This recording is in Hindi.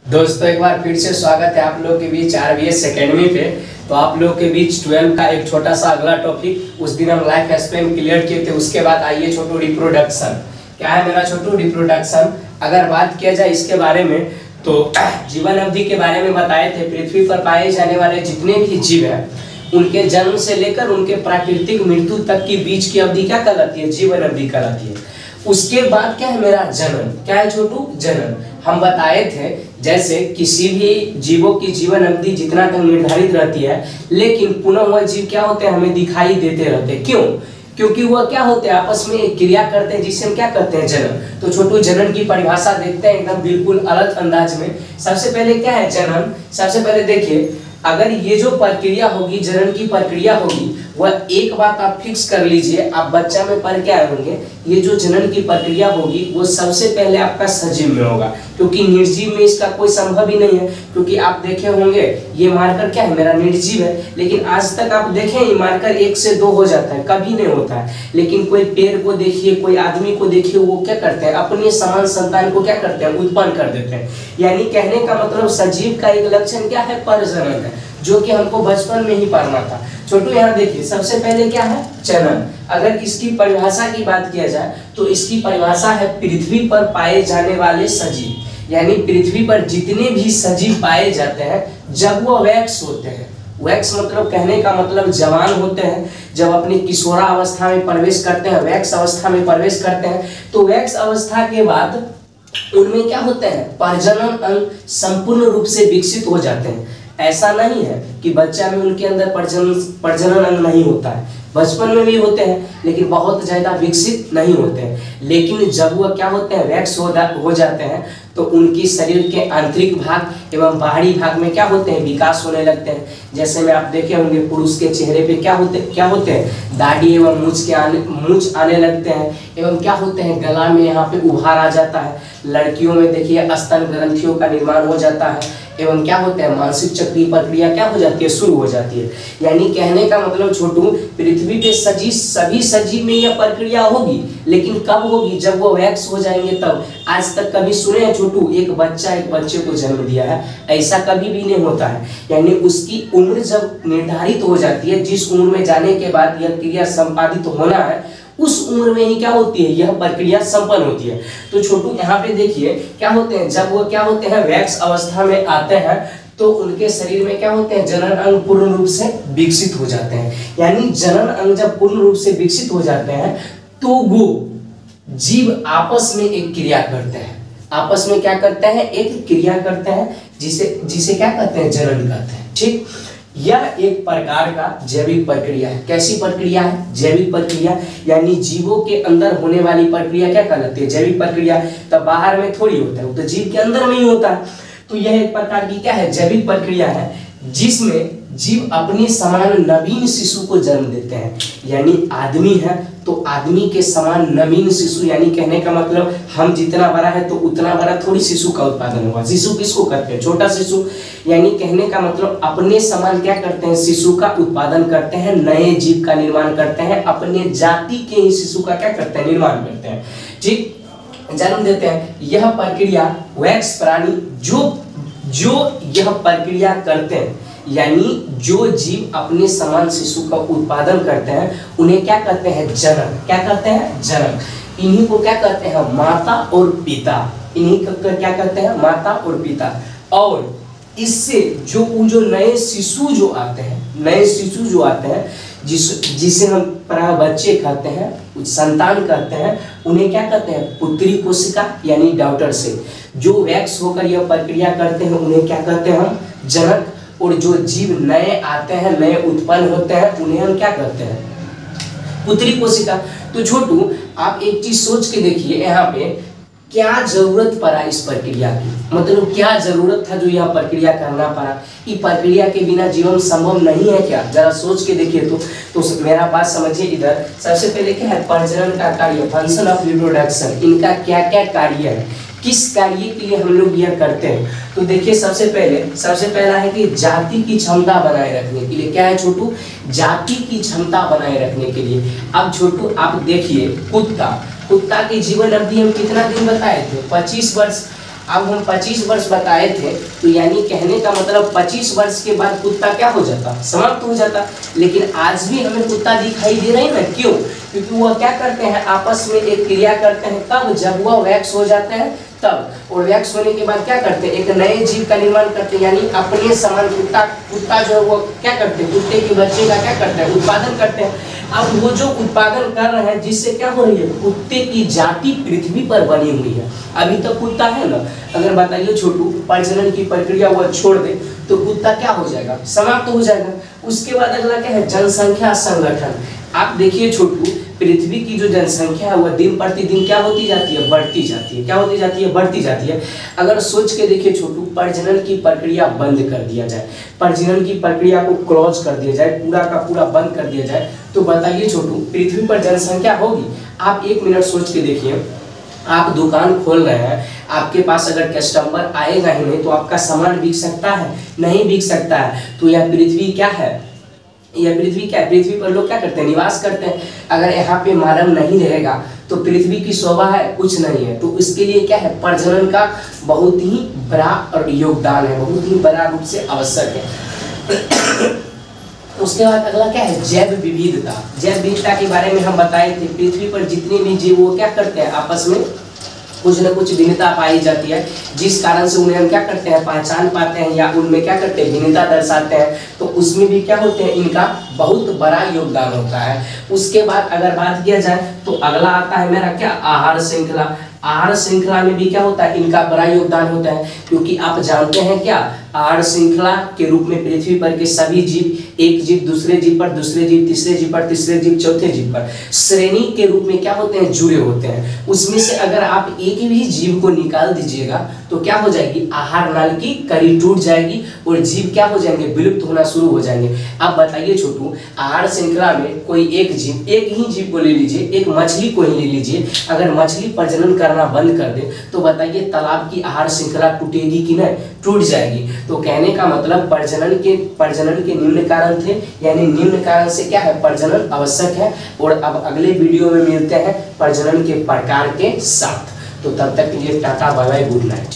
दोस्तों एक बार फिर से स्वागत है आप लोग के बीच RVS एकेडमी पे। तो आप लोग के बीच 12 का एक छोटा सा अगला टॉपिक उस दिन हम लाइफ स्पैन क्लियर किए थे। उसके बाद आइए छोटू रिप्रोडक्शन। क्या है मेरा छोटू रिप्रोडक्शन? अगर बात किया जाए इसके बारे में तो जीवन अवधि के बारे में बताए थे। पृथ्वी पर पाए जाने वाले जितने भी जीव हैं उनके जन्म से लेकर उनके प्राकृतिक मृत्यु तक की बीच की अवधि क्या कहलाती है? जीवन अवधि कहलाती है। उसके बाद क्या है मेरा जन्म। क्या है छोटू? जन्म। हम बताए थे जैसे किसी भी जीवों की जीवन अवधि जितना तक निर्धारित रहती है, लेकिन पुनः वह जीव क्या होते हैं हमें दिखाई देते रहते हैं। क्यों? क्योंकि वह क्या होते हैं आपस में एक क्रिया करते हैं जिसे हम क्या कहते हैं? जन्म। तो छोटू जनन की परिभाषा देखते हैं एकदम बिल्कुल अलग अंदाज में। सबसे पहले क्या है जनन? सबसे पहले देखिए, अगर ये जो प्रक्रिया होगी जनन की प्रक्रिया होगी, वह एक बात आप फिक्स कर लीजिए, आप बच्चा में पढ़ के आए होंगे, ये जो जनन की प्रक्रिया होगी वो सबसे पहले आपका सजीव में होगा, क्योंकि निर्जीव में इसका कोई संभव ही नहीं है। क्योंकि आप देखे होंगे ये मार्कर क्या है मेरा? निर्जीव है। लेकिन आज तक आप देखें ये मार्कर 1 से 2 हो जाता है, कभी नहीं होता है। लेकिन कोई पेड़ को देखिए, कोई आदमी को देखिए, वो क्या करते हैं अपने समान संतान को क्या करते हैं? उत्पन्न कर देते हैं। यानी कहने का मतलब सजीव का एक लक्षण क्या है? प्रजनन है, जो कि हमको बचपन में ही पढ़ना था। छोटू यहाँ देखिए, सबसे पहले क्या है? जनन। अगर इसकी परिभाषा की बात किया जाए तो इसकी परिभाषा है पृथ्वी पर पाए जाने वाले सजीव। यानी पृथ्वी पर जितने भी सजीव पाए जाते हैं जब वो वैक्स होते हैं। वैक्स मतलब कहने का मतलब जवान होते हैं, जब अपनी किशोरावस्था में प्रवेश करते हैं, वैक्स अवस्था में प्रवेश करते हैं, तो वैक्स अवस्था के बाद उनमें क्या होते हैं? प्रजनन अंग संपूर्ण रूप से विकसित हो जाते हैं। ऐसा नहीं है कि बच्चा में उनके अंदर प्रजनन अंग नहीं होता है, बचपन में भी होते हैं, लेकिन बहुत ज्यादा विकसित नहीं होते हैं। लेकिन जब वह क्या होते हैं? वैक्स हो जाते हैं, तो उनकी शरीर के आंतरिक भाग एवं बाहरी भाग में क्या होते हैं? विकास होने लगते हैं। जैसे में आप देखे होंगे पुरुष के चेहरे पे क्या होते हैं? दाढ़ी एवं मूंछ आने लगते हैं, एवं क्या होते हैं? गला में यहाँ पे उभार आ जाता है। लड़कियों में देखिए स्तन ग्रंथियों का निर्माण हो जाता है, एवं क्या होता है? मानसिक चक्रीय प्रक्रिया क्या हो जाती है? शुरू हो जाती है। यानी कहने का मतलब छोटू, पृथ्वी पे सभी सजीव में यह प्रक्रिया होगी, लेकिन कब होगी? जब वो वैक्स हो जाएंगे तब। आज तक कभी सुने हैं छोटू एक बच्चा एक बच्चे को जन्म दिया है? ऐसा कभी भी नहीं होता है। यानी उसकी उम्र जब निर्धारित हो जाती है, जिस उम्र में जाने के बाद यह क्रिया संपादित होना है, उस उम्र में ही क्या होती है? यह प्रक्रिया संपन्न होती है। तो छोटू यहाँ पे देखिए क्या होते हैं, जब वो क्या होते हैं वैक्स अवस्था में आते हैं तो उनके शरीर में क्या होते हैं? जनन अंग पूर्ण रूप से विकसित हो जाते हैं। यानी जनन अंग जब पूर्ण रूप से विकसित हो जाते हैं तो वो जीव आपस में एक क्रिया करते हैं। आपस में क्या करते हैं? एक क्रिया करते हैं, जिसे क्या कहते हैं? जनन कहते हैं। ठीक, यह एक प्रकार का जैविक प्रक्रिया है। कैसी प्रक्रिया है? जैविक प्रक्रिया। यानी जीवों के अंदर होने वाली प्रक्रिया क्या कहलाती है? जैविक प्रक्रिया। तब बाहर में थोड़ी होता है, वो तो जीव के अंदर में ही होता है। तो यह एक प्रकार की क्या है? जैविक प्रक्रिया है, जिसमें जीव अपने समान नवीन शिशु को जन्म देते हैं। यानी आदमी है तो आदमी के समान नवीन शिशु, यानी कहने का मतलब हम जितना बड़ा है तो उतना बड़ा थोड़ी शिशु का उत्पादन होगा। शिशु किसको कहते हैं? छोटा शिशु। यानी कहने का मतलब अपने समान क्या करते हैं? शिशु का उत्पादन करते हैं, नए जीव का निर्माण करते हैं, अपने जाति के ही शिशु का क्या करते हैं? निर्माण करते हैं। ठीक, जन्म देते हैं। यह प्रक्रिया वैक्स प्राणी जो यह प्रक्रिया करते हैं, यानी जो जीव अपने समान शिशु का उत्पादन करते हैं, उन्हें क्या कहते हैं? जनक। क्या कहते हैं? जनक। इन्हीं को क्या कहते हैं? माता और पिता। इन्हीं को क्या कहते हैं? माता और पिता। और इससे जो नए शिशु जो आते हैं, जिसे हम प्राय बच्चे कहते हैं, संतान कहते हैं, उन्हें क्या कहते हैं? पुत्री कोशिका यानी डॉटर से जो वैक्स होकर यह प्रक्रिया करते हैं उन्हें क्या कहते हैं? हम जनक। और जो जीव नए आते हैं, नए उत्पन्न होते हैं, उन्हें हम क्या कहते हैं? पुत्री कोशिका। तो छोटू आप एक चीज सोच के देखिए, यहाँ पे क्या जरूरत पड़ा इस प्रक्रिया की? मतलब क्या जरूरत था जो यह प्रक्रिया करना पड़ा? ये प्रक्रिया के बिना जीवन संभव नहीं है क्या? जरा सोच के देखिए तो मेरा बात समझिए इधर। सबसे पहले क्या है? प्रजनन का कार्य, फंक्शन ऑफ रिप्रोडक्शन। इनका क्या क्या कार्य है, किस कार्य के लिए हम लोग यह करते हैं? तो देखिए सबसे पहला है कि जाति की क्षमता बनाए रखने के लिए। क्या है छोटू? जाति की क्षमता बनाए रखने के लिए। अब छोटू आप देखिए कुत्ता की जीवन अवधि हम कितना दिन बताए थे? 25 वर्ष। अब हम 25 वर्ष बताए थे, तो यानी कहने का मतलब 25 वर्ष के बाद कुत्ता क्या हो जाता, समाप्त हो जाता। लेकिन आज भी हमें कुत्ता दिखाई दे रहे हैं ना, क्यों? क्योंकि वह क्या करते हैं, आपस में एक क्रिया करते हैं, तब जब वह वैक्स हो जाते हैं तब, और वैक्स होने के बाद क्या करते हैं, एक नए जीव का निर्माण करते हैं, यानी अपने समान कुत्ता जो है वो क्या करते हैं, कुत्ते के बच्चे का क्या करते हैं, उत्पादन करते हैं। अब वो जो उत्पादन कर रहे हैं, जिससे क्या हो रही है, कुत्ते की जाति पृथ्वी पर बनी हुई है। अभी तक कुत्ता है ना, अगर बताइए छोटू प्रजनन की प्रक्रिया वो छोड़ दे तो कुत्ता क्या हो जाएगा, समाप्त हो जाएगा। उसके बाद अगला क्या है, जनसंख्या संगठन। आप देखिए छोटू, पृथ्वी की जो जनसंख्या है वह दिन प्रतिदिन क्या होती जाती है, बढ़ती जाती है। क्या होती जाती है, बढ़ती जाती है। अगर सोच के देखिए छोटू, प्रजनन की प्रक्रिया बंद कर दिया जाए, प्रजनन की प्रक्रिया को क्लोज कर दिया जाए, पूरा का पूरा बंद कर दिया जाए, तो बताइए छोटू पृथ्वी पर जनसंख्या होगी? आप 1 मिनट सोच के देखिए, आप दुकान खोल रहे हैं, आपके पास अगर कस्टमर आएगा ही नहीं तो आपका सामान बिक सकता है, नहीं बिक सकता है। तो यह पृथ्वी क्या है, यह पृथ्वी क्या है, पृथ्वी पर लोग क्या करते हैं, निवास करते हैं। अगर यहाँ पे मानव नहीं रहेगा तो पृथ्वी की शोभा है, कुछ नहीं है। तो इसके लिए क्या है, प्रजनन का बहुत ही बड़ा और योगदान है, बहुत ही बड़ा रूप से आवश्यक है। उसके बाद अगला क्या है, जैव विविधता। जैव विविधता के बारे में हम बताए थे, पृथ्वी पर जितने भी जीव वो क्या करते हैं, आपस में कुछ न कुछ भिन्नता पाई जाती है, जिस कारण से उन्हें हम क्या करते हैं, पहचान पाते हैं, या उनमें क्या करते हैं, भिन्नता दर्शाते हैं। तो उसमें भी क्या होते हैं, इनका बहुत बड़ा योगदान होता है। उसके बाद अगर बात किया जाए तो अगला आता है मेरा क्या, आहार श्रृंखला। आहार श्रृंखला में भी क्या होता है, इनका बड़ा योगदान होता है, क्योंकि आप जानते हैं क्या, आहार श्रृंखला के रूप में पृथ्वी पर के सभी जीव, एक जीव दूसरे जीव पर, दूसरे जीव तीसरे जीव पर, तीसरे जीव चौथे जीव पर श्रेणी के रूप में क्या होते हैं, जुड़े होते हैं। उसमें से अगर आप एक भी जीव को निकाल दीजिएगा तो क्या हो जाएगी, आहार नाल की कड़ी टूट जाएगी और जीव क्या हो जाएंगे, विलुप्त होना शुरू हो जाएंगे। अब बताइए छोटू, आहार श्रृंखला में कोई एक जीव, एक ही जीव को ले लीजिए, एक मछली को ही ले लीजिए, अगर मछली प्रजनन करना बंद कर दे तो बताइए तालाब की आहार श्रृंखला टूटेगी कि नहीं, टूट जाएगी। तो कहने का मतलब प्रजनन के निम्न कारण थे, यानी निम्न कारण से क्या है, प्रजनन आवश्यक है। और अब अगले वीडियो में मिलते हैं प्रजनन के प्रकार के साथ। तो तब तक के लिए tata bye bye, good night.